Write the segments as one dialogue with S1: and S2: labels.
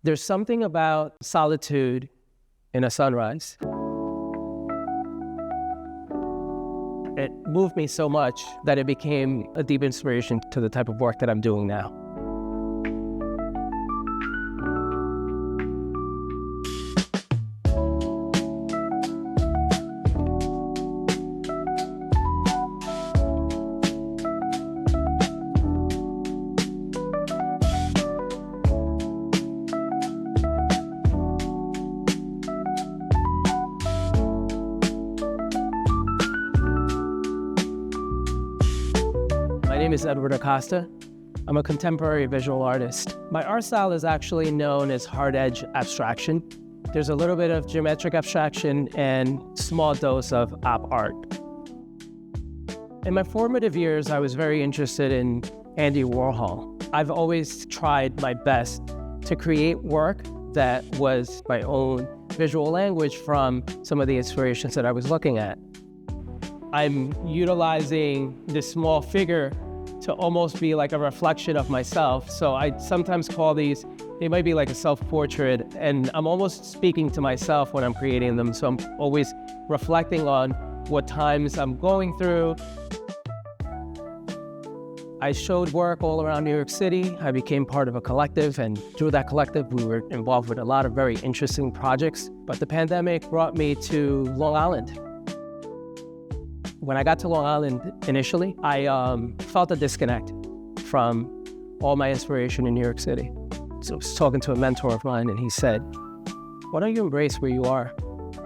S1: There's something about solitude in a sunrise. It moved me so much that it became a deep inspiration to the type of work that I'm doing now. My name is Acosta. I'm a contemporary visual artist. My art style is actually known as hard edge abstraction. There's a little bit of geometric abstraction and small dose of op art. In my formative years, I was very interested in Andy Warhol. I've always tried my best to create work that was my own visual language from some of the inspirations that I was looking at. I'm utilizing this small figure to almost be like a reflection of myself. So I sometimes call these, they might be like a self-portrait, and I'm almost speaking to myself when I'm creating them. So I'm always reflecting on what times I'm going through. I showed work all around New York City. I became part of a collective, and through that collective, we were involved with a lot of very interesting projects. But the pandemic brought me to Long Island. When I got to Long Island initially, I felt a disconnect from all my inspiration in New York City. So I was talking to a mentor of mine, and he said, why don't you embrace where you are?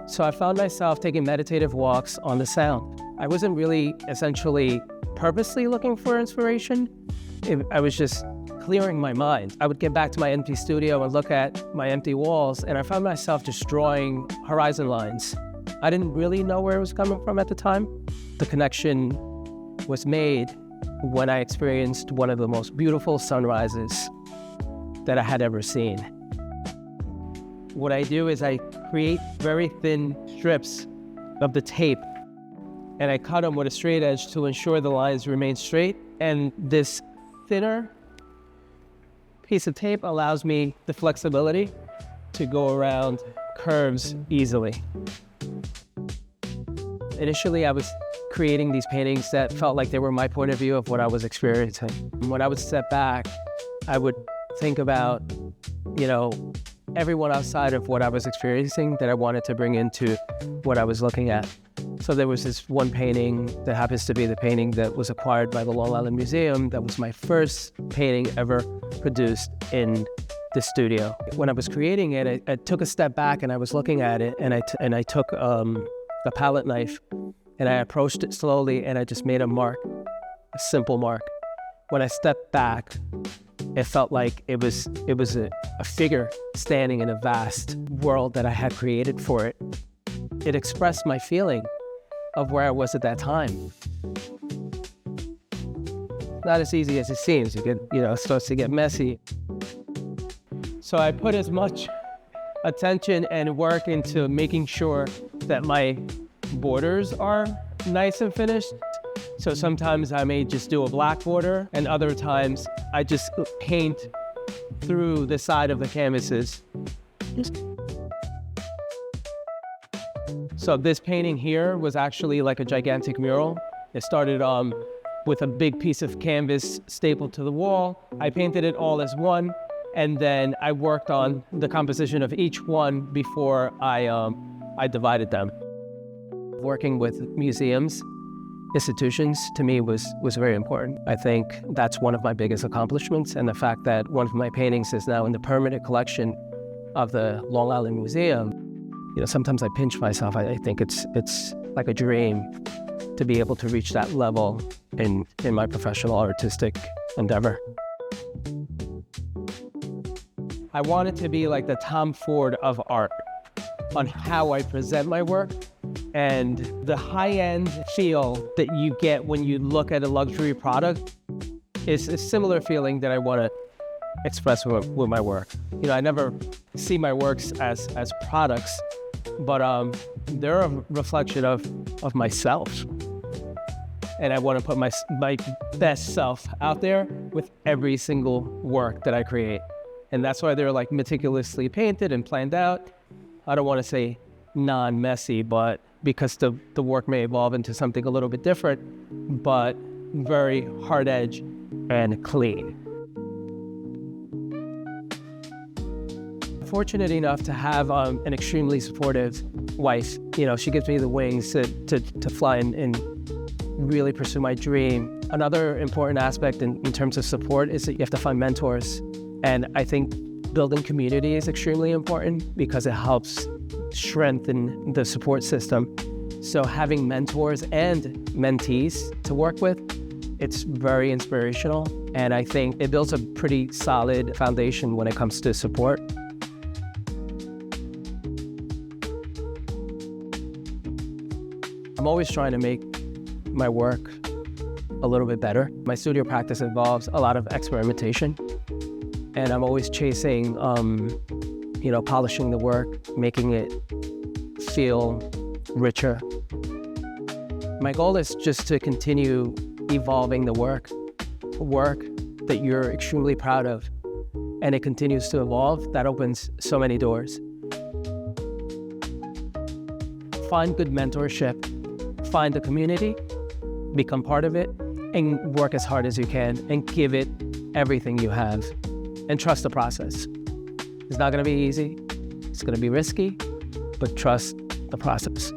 S1: So I found myself taking meditative walks on the Sound. I wasn't really essentially purposely looking for inspiration. I was just clearing my mind. I would get back to my empty studio and look at my empty walls, and I found myself just drawing horizon lines. I didn't really know where it was coming from at the time. The connection was made when I experienced one of the most beautiful sunrises that I had ever seen. What I do is I create very thin strips of the tape, and I cut them with a straight edge to ensure the lines remain straight. And this thinner piece of tape allows me the flexibility to go around curves easily. Initially, I was creating these paintings that felt like they were my point of view of what I was experiencing. When I would step back, I would think about, everyone outside of what I was experiencing that I wanted to bring into what I was looking at. So there was this one painting that happens to be the painting that was acquired by the Long Island Museum. That was my first painting ever produced in the studio. When I was creating it, I took a step back and I was looking at it, and I took a palette knife, and I approached it slowly, and I just made a mark, a simple mark. When I stepped back, it felt like it was a figure standing in a vast world that I had created for it. It expressed my feeling of where I was at that time. Not as easy as it seems. It starts to get messy. So I put as much attention and work into making sure that my borders are nice and finished. So sometimes I may just do a black border, and other times I just paint through the side of the canvases. So this painting here was actually like a gigantic mural. It started with a big piece of canvas stapled to the wall. I painted it all as one, and then I worked on the composition of each one before I divided them. Working with museums, institutions, to me was very important. I think that's one of my biggest accomplishments, and the fact that one of my paintings is now in the permanent collection of the Long Island Museum. Sometimes I pinch myself. I think it's like a dream to be able to reach that level in my professional artistic endeavor. I wanted to be like the Tom Ford of art on how I present my work, and the high-end feel that you get when you look at a luxury product is a similar feeling that I want to express with my work. I never see my works as products, but they're a reflection of myself. And I want to put my best self out there with every single work that I create. And that's why they're like meticulously painted and planned out. I don't want to say non-messy, but because the work may evolve into something a little bit different, but very hard edge and clean. Fortunate enough to have an extremely supportive wife. You know, she gives me the wings to fly and really pursue my dream. Another important aspect in terms of support is that you have to find mentors. And I think building community is extremely important because it helps strengthen the support system. So having mentors and mentees to work with, it's very inspirational. And I think it builds a pretty solid foundation when it comes to support. I'm always trying to make my work a little bit better. My studio practice involves a lot of experimentation, and I'm always chasing, polishing the work, making it feel richer. My goal is just to continue evolving the work that you're extremely proud of, and it continues to evolve. That opens so many doors. Find good mentorship, find a community, become part of it, and work as hard as you can and give it everything you have, and trust the process. It's not going to be easy, it's going to be risky, but trust the process.